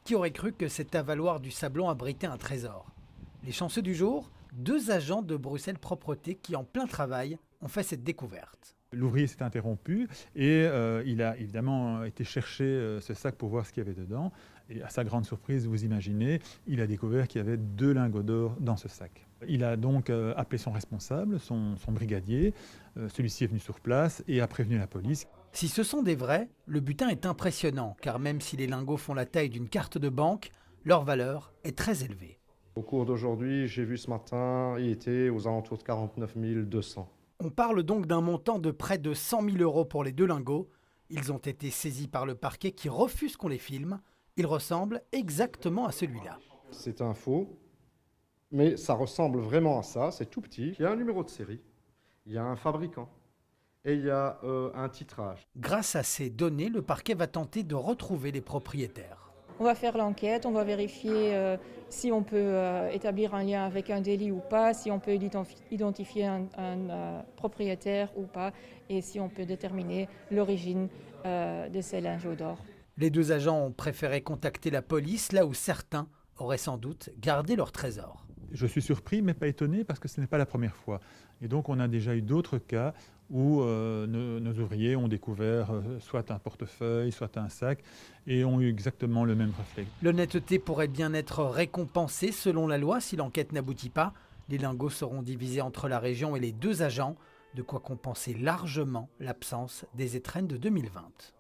Qui aurait cru que cet avaloir du Sablon abritait un trésor? Les chanceux du jour, 2 agents de Bruxelles Propreté qui, en plein travail, ont fait cette découverte. L'ouvrier s'est interrompu et il a évidemment été chercher ce sac pour voir ce qu'il y avait dedans. Et à sa grande surprise, vous imaginez, il a découvert qu'il y avait 2 lingots d'or dans ce sac. Il a donc appelé son responsable, son brigadier. Celui-ci est venu sur place et a prévenu la police. Si ce sont des vrais, le butin est impressionnant, car même si les lingots font la taille d'une carte de banque, leur valeur est très élevée. Au cours d'aujourd'hui, j'ai vu ce matin, il était aux alentours de 49 200. On parle donc d'un montant de près de 100 000 € pour les 2 lingots. Ils ont été saisis par le parquet qui refuse qu'on les filme. Ils ressemblent exactement à celui-là. C'est un faux, mais ça ressemble vraiment à ça, c'est tout petit. Il y a un numéro de série, il y a un fabricant et il y a un titrage. Grâce à ces données, le parquet va tenter de retrouver les propriétaires. On va faire l'enquête, on va vérifier si on peut établir un lien avec un délit ou pas, si on peut identifier un propriétaire ou pas, et si on peut déterminer l'origine de ces lingots d'or. Les 2 agents ont préféré contacter la police, là où certains auraient sans doute gardé leur trésor. Je suis surpris mais pas étonné parce que ce n'est pas la première fois. Et donc on a déjà eu d'autres cas où nos ouvriers ont découvert soit un portefeuille, soit un sac et ont eu exactement le même réflexe. L'honnêteté pourrait bien être récompensée selon la loi si l'enquête n'aboutit pas. Les lingots seront divisés entre la région et les 2 agents, de quoi compenser largement l'absence des étrennes de 2020.